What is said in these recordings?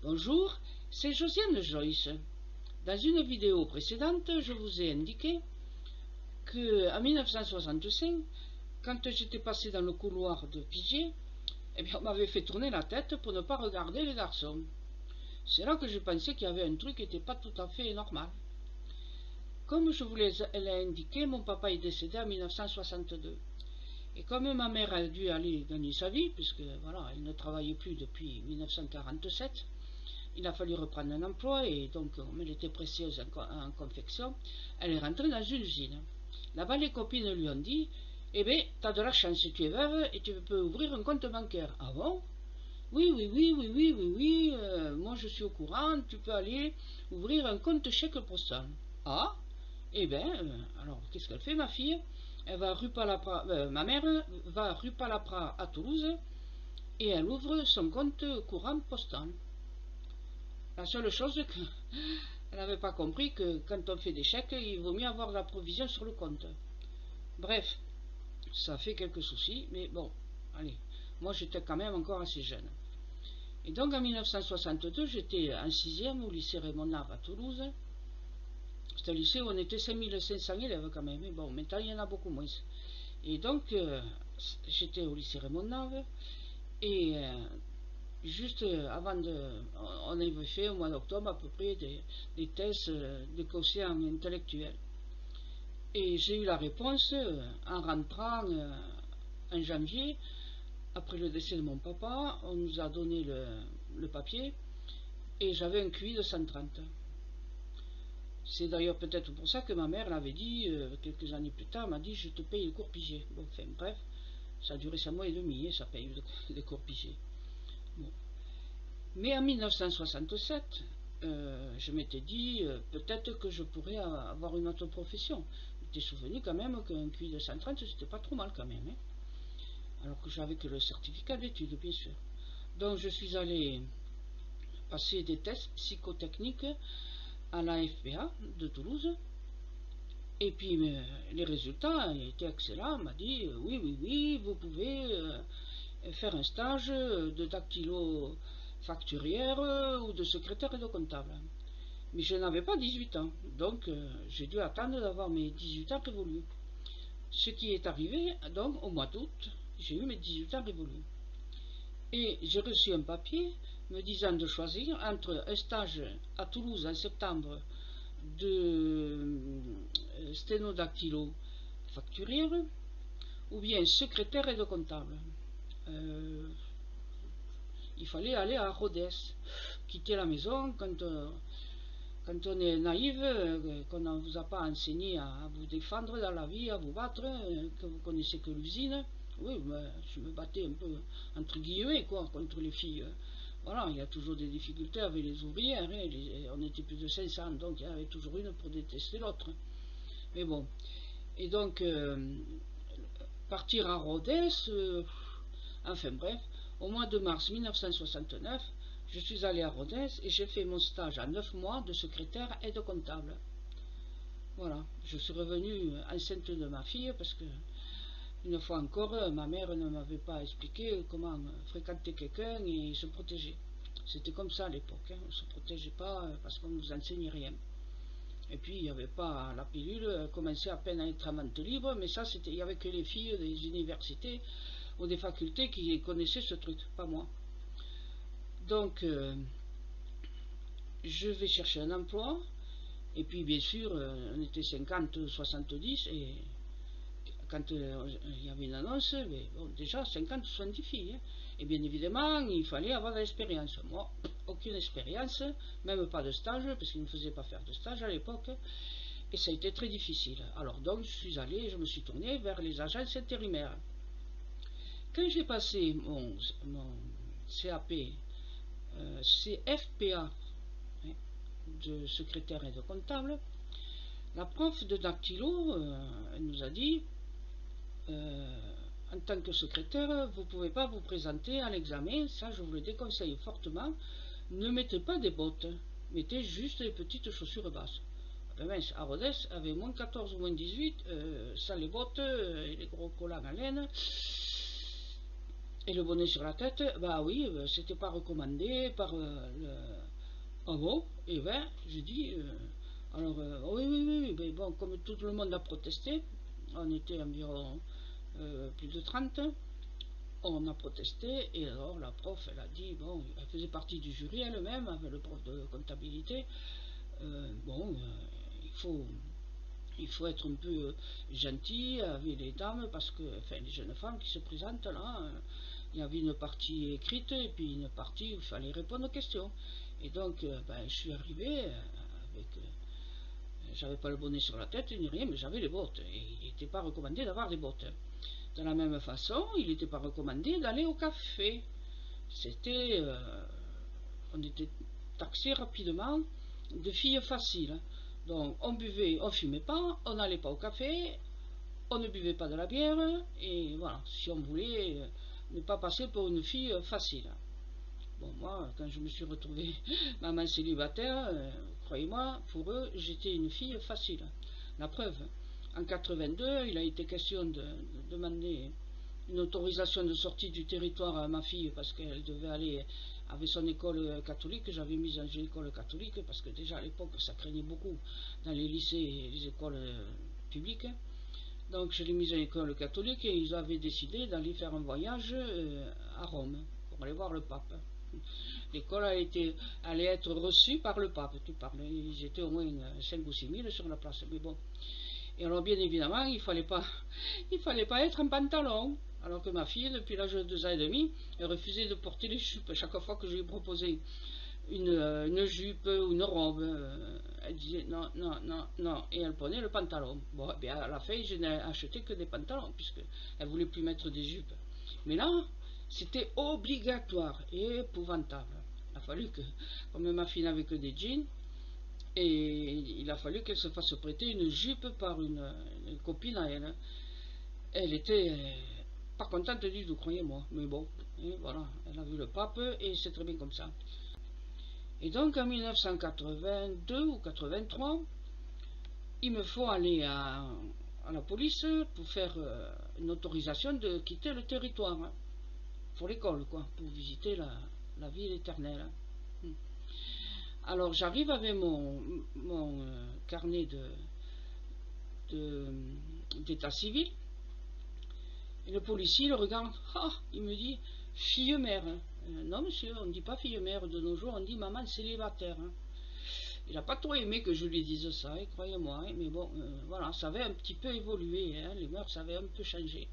Bonjour, c'est Josiane Joyce. Dans une vidéo précédente, je vous ai indiqué qu'en 1965, quand j'étais passé dans le couloir de Pigier, on m'avait fait tourner la tête pour ne pas regarder les garçons. C'est là que j'ai pensé qu'il y avait un truc qui n'était pas tout à fait normal. Comme je vous l'ai indiqué, mon papa est décédé en 1962. Et comme ma mère a dû aller gagner sa vie, puisque voilà, elle ne travaillait plus depuis 1947, il a fallu reprendre un emploi et donc, comme elle était précieuse en confection, elle est rentrée dans une usine. Là-bas, les copines lui ont dit: eh bien, t'as de la chance, tu es veuve et tu peux ouvrir un compte bancaire. Ah bon? Oui, moi je suis au courant, tu peux aller ouvrir un compte chèque postal. Ah? Eh bien, alors qu'est-ce qu'elle fait, ma fille? Elle va rue Palapra, ma mère va rue Palapra à Toulouse et elle ouvre son compte courant postal. La seule chose qu'elle n'avait pas compris, que quand on fait des chèques, il vaut mieux avoir la provision sur le compte. Bref, ça fait quelques soucis, mais bon, allez, moi j'étais quand même encore assez jeune. Et donc en 1962, j'étais en 6e au lycée Raymond Nave à Toulouse. C'est un lycée où on était 5500 élèves quand même, mais bon, maintenant il y en a beaucoup moins. Et donc, j'étais au lycée Raymond Nave, et juste avant on avait fait au mois d'octobre à peu près des tests de quotient intellectuel. Et j'ai eu la réponse en rentrant en janvier, après le décès de mon papa. On nous a donné le papier et j'avais un QI de 130. C'est d'ailleurs peut-être pour ça que ma mère l'avait dit, quelques années plus tard, m'a dit: je te paye le cours Pigier. Bon, enfin bref, ça a duré 5 mois et demi, et ça paye le cours Pigier. Bon. Mais en 1967, je m'étais dit, peut-être que je pourrais avoir une autre profession. Je m'étais souvenu quand même qu'un QI de 130, c'était pas trop mal quand même. Hein. Alors que j'avais que le certificat d'études, bien sûr. Donc je suis allé passer des tests psychotechniques à la FPA de Toulouse. Et puis les résultats étaient excellents. On m'a dit: oui, vous pouvez faire un stage de dactylo-facturière ou de secrétaire et de comptable. Mais je n'avais pas 18 ans, donc j'ai dû attendre d'avoir mes 18 ans révolus. Ce qui est arrivé, donc au mois d'août, j'ai eu mes 18 ans révolus. Et j'ai reçu un papier me disant de choisir entre un stage à Toulouse en septembre de sténodactylo facturière ou bien secrétaire et de comptable. Il fallait aller à Rodez, quitter la maison quand on est naïf, qu'on ne vous a pas enseigné à vous défendre dans la vie, à vous battre, que vous connaissez que l'usine. Oui, je me battais un peu entre guillemets quoi, contre les filles. Voilà, il y a toujours des difficultés avec les ouvrières, hein, on était plus de 500, donc il y avait toujours une pour détester l'autre. Mais bon, et donc partir à Rodez, enfin bref, au mois de mars 1969, je suis allé à Rodez et j'ai fait mon stage à 9 mois de secrétaire et de comptable. Voilà, je suis revenue enceinte de ma fille parce que, une fois encore, ma mère ne m'avait pas expliqué comment fréquenter quelqu'un et se protéger. C'était comme ça à l'époque, hein. On ne se protégeait pas parce qu'on ne nous enseignait rien. Et puis il n'y avait pas la pilule, elle commençait à peine à être en vente libre, mais ça, il n'y avait que les filles des universités ou des facultés qui connaissaient ce truc, pas moi. Donc, je vais chercher un emploi, et puis bien sûr, on était 50, 70, et quand il y avait une annonce, mais bon, déjà 50, 70 filles. Hein. Et bien évidemment, il fallait avoir de l'expérience. Moi, aucune expérience, même pas de stage, parce qu'ils ne faisaient pas faire de stage à l'époque. Et ça a été très difficile. Alors donc, je suis allé, je me suis tourné vers les agences intérimaires. Quand j'ai passé mon CAP, CFPA, hein, de secrétaire et de comptable, la prof de dactylo elle nous a dit: en tant que secrétaire, vous ne pouvez pas vous présenter à l'examen, ça je vous le déconseille fortement. Ne mettez pas des bottes, mettez juste des petites chaussures basses. Ben mince, à Rodez, avec moins 14 ou moins 18, sans les bottes et les gros collants à laine, Et le bonnet sur la tête, bah oui, c'était pas recommandé par le... Ah bon? Et ben, je dis, alors, oui, oui, oui, oui, mais bon, comme tout le monde a protesté, on était environ plus de 30, on a protesté, et alors la prof, elle a dit, bon, elle faisait partie du jury elle-même, avec le prof de comptabilité, bon, il faut être un peu gentil avec les dames, parce que, enfin, les jeunes femmes qui se présentent là, il y avait une partie écrite, et puis une partie où il fallait répondre aux questions. Et donc, ben, je suis arrivé avec... j'avais pas le bonnet sur la tête ni rien, mais j'avais les bottes. Et il n'était pas recommandé d'avoir des bottes. De la même façon, il n'était pas recommandé d'aller au café. C'était... on était taxé rapidement de filles faciles. Donc on buvait, on fumait pas, on n'allait pas au café, on ne buvait pas de la bière, et voilà, si on voulait ne pas passer pour une fille facile. Bon, moi, quand je me suis retrouvée maman célibataire, croyez-moi, pour eux, j'étais une fille facile. La preuve, en 82, il a été question de demander une autorisation de sortie du territoire à ma fille parce qu'elle devait aller avec son école catholique. J'avais mis dans une école catholique parce que déjà à l'époque, ça craignait beaucoup dans les lycées et les écoles publiques. Donc je l'ai mise à l'école catholique et ils avaient décidé d'aller faire un voyage à Rome pour aller voir le pape. L'école allait être reçue par le pape. Ils étaient au moins 5 ou 6 000 sur la place. Mais bon. Et alors bien évidemment, il fallait pas être en pantalon. Alors que ma fille, depuis l'âge de 2 ans et demi, elle refusait de porter les jupes. Chaque fois que je lui proposais une jupe ou une robe, elle disait non, non, non, non, et elle prenait le pantalon. Bon, et bien à la fin, je n'ai acheté que des pantalons, puisqu'elle ne voulait plus mettre des jupes. Mais là, c'était obligatoire et épouvantable. Il a fallu que, comme ma fille n'avait que des jeans, et il a fallu qu'elle se fasse prêter une jupe par une copine à elle. Elle était pas contente du tout, croyez-moi. Mais bon, et voilà, elle a vu le pape et c'est très bien comme ça. Et donc en 1982 ou 83, il me faut aller à la police pour faire une autorisation de quitter le territoire. Pour l'école, quoi, pour visiter la ville éternelle. Alors j'arrive avec mon carnet d'état civil, et le policier le regarde, il me dit fille mère. Non monsieur, on ne dit pas fille mère de nos jours, on dit maman célibataire. Il n'a pas trop aimé que je lui dise ça, croyez-moi, mais bon, voilà, ça avait un petit peu évolué, les mœurs avaient un peu changé.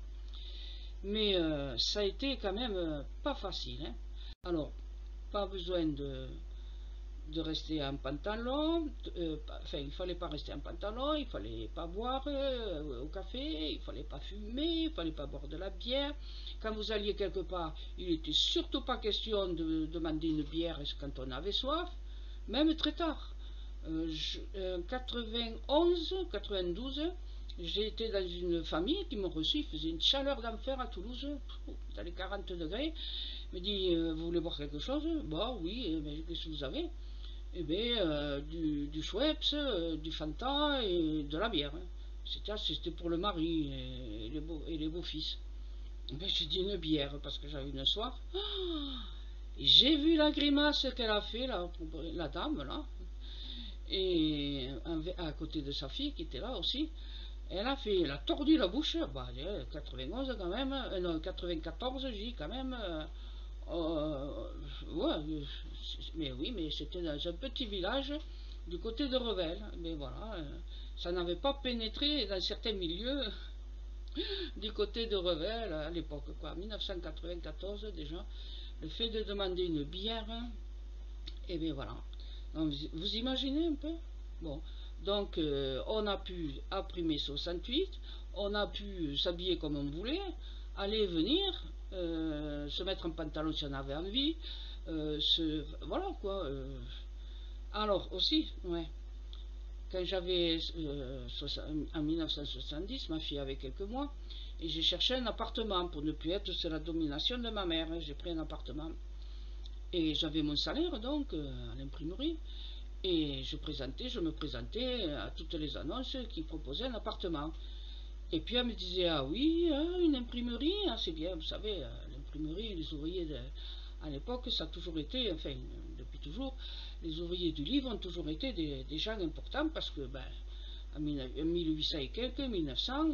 Mais ça a été quand même pas facile. Alors, pas besoin de rester en pantalon, enfin il fallait pas rester en pantalon, il fallait pas boire au café, il fallait pas fumer, il fallait pas boire de la bière. Quand vous alliez quelque part, il n'était surtout pas question de demander une bière quand on avait soif, même très tard. 91, 92, j'ai été dans une famille qui m'a reçu, il faisait une chaleur d'enfer à Toulouse, dans les 40 degrés. Il me dit, vous voulez boire quelque chose? Bah oui, qu'est-ce que vous avez? Eh bien, du Schweppes, du Fanta et de la bière. C'était pour le mari et les beaux-fils. Ben, j'ai dit une bière parce que j'avais une soif. J'ai vu la grimace qu'elle a fait, la dame, là. Et à côté de sa fille qui était là aussi. Elle a tordu la bouche. Bah, 91 quand même, non, 94, j'ai dit quand même. Ouais, mais oui, mais c'était dans un petit village du côté de Revel. Mais voilà, ça n'avait pas pénétré dans certains milieux du côté de Revel à l'époque, quoi. 1994 déjà, le fait de demander une bière, et bien voilà. Donc, vous imaginez un peu? Bon, donc on a pu, après mai 68, on a pu s'habiller comme on voulait, aller et venir, se mettre un pantalon si on avait envie, voilà quoi. Alors aussi, ouais, quand j'avais en 1970, ma fille avait quelques mois, et j'ai cherché un appartement pour ne plus être sous la domination de ma mère. J'ai pris un appartement et j'avais mon salaire donc à l'imprimerie. Et je me présentais à toutes les annonces qui proposaient un appartement. Et puis elle me disait, ah oui, une imprimerie, c'est bien, vous savez, l'imprimerie, les ouvriers à l'époque, ça a toujours été, enfin, depuis toujours, les ouvriers du livre ont toujours été des gens importants parce que, ben, en 1800 et quelques, 1900,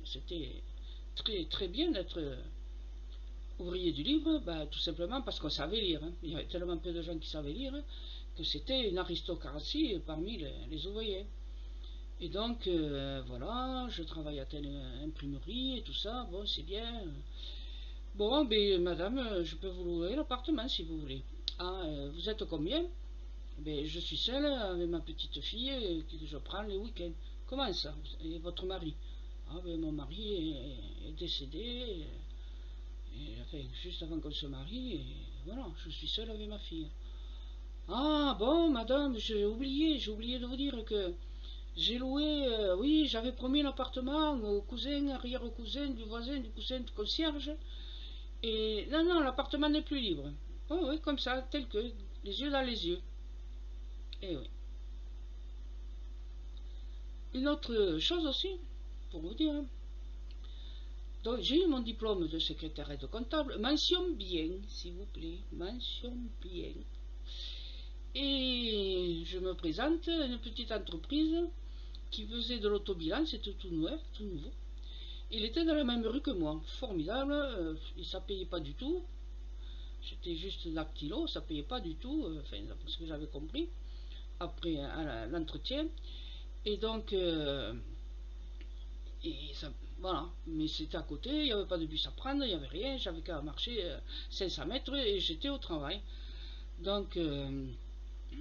c'était très, très bien d'être ouvrier du livre, ben, tout simplement parce qu'on savait lire. Hein. Il y avait tellement peu de gens qui savaient lire que c'était une aristocratie parmi les ouvriers. Et donc, voilà, je travaille à telle imprimerie et tout ça, bon, c'est bien. Bon, ben, madame, je peux vous louer l'appartement si vous voulez. Ah, vous êtes combien? Ben, je suis seule avec ma petite fille que je prends les week-ends. Comment ça? Et votre mari? Ah, ben, mon mari est décédé, enfin, juste avant qu'on se marie, et voilà, je suis seule avec ma fille. Ah, bon, madame, j'ai oublié de vous dire que j'ai loué, oui, j'avais promis l'appartement au cousin, arrière-cousin, du voisin, du cousin, du concierge. Et non, non, l'appartement n'est plus libre. Oui, oui, comme ça, tel que, les yeux dans les yeux. Et oui. Une autre chose aussi, pour vous dire. Donc, j'ai eu mon diplôme de secrétaire et de comptable. Mention bien, s'il vous plaît. Mention bien. Et je me présente à une petite entreprise qui faisait de l'autobilan, c'était tout nouveau, tout nouveau. Il était dans la même rue que moi, formidable, et ça payait pas du tout. J'étais juste dactylo, ça payait pas du tout, enfin, d'après ce que j'avais compris, après l'entretien. Et donc, voilà, mais c'était à côté, il n'y avait pas de bus à prendre, il n'y avait rien, j'avais qu'à marcher 500 mètres et j'étais au travail. Donc,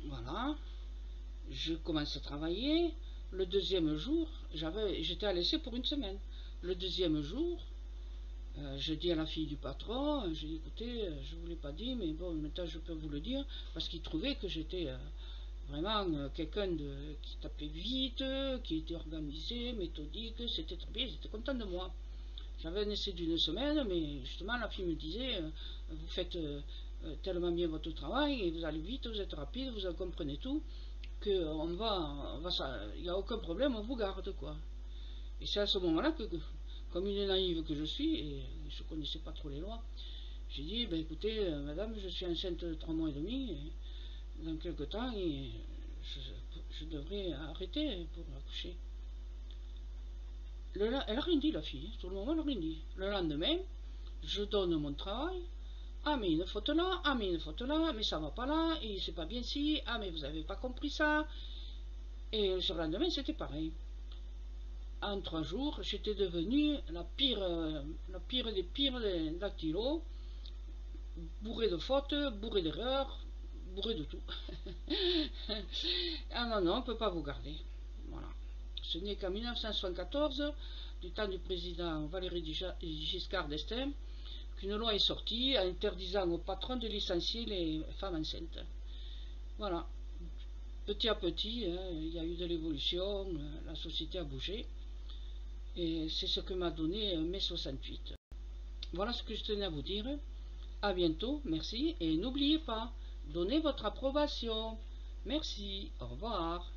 voilà, je commence à travailler. Le deuxième jour, j'étais à l'essai pour une semaine. Le deuxième jour, je dis à la fille du patron, je dis écoutez, je ne vous l'ai pas dit, mais bon, maintenant je peux vous le dire, parce qu'il trouvait que j'étais vraiment quelqu'un qui tapait vite, qui était organisé, méthodique, c'était très bien, ils étaient contents de moi. J'avais un essai d'une semaine, mais justement la fille me disait, vous faites tellement bien votre travail, et vous allez vite, vous êtes rapide, vous en comprenez tout, qu'il n'y a aucun problème, on vous garde, quoi. Et c'est à ce moment-là que, comme une naïve que je suis, et je ne connaissais pas trop les lois, j'ai dit, ben écoutez, madame, je suis enceinte de 3 mois et demi, et dans quelques temps, et je devrais arrêter pour accoucher. Elle a rien dit, la fille, sur le moment, elle n'a rien dit. Le lendemain, je donne mon travail. Ah, mais une faute là, ah, mais une faute là, mais ça va pas là, et c'est pas bien si, ah, mais vous avez pas compris ça. Et sur le lendemain, c'était pareil. En 3 jours, j'étais devenue la pire des pires des dactylos, bourré de fautes, bourré d'erreurs, bourré de tout. Ah non, non, on ne peut pas vous garder. Voilà. Ce n'est qu'en 1974, du temps du président Valéry Giscard d'Estaing, qu'une loi est sortie interdisant aux patrons de licencier les femmes enceintes. Voilà. Petit à petit, il y a eu de l'évolution, la société a bougé. Et c'est ce que m'a donné mai 68. Voilà ce que je tenais à vous dire. À bientôt, merci. Et n'oubliez pas, donnez votre approbation. Merci, au revoir.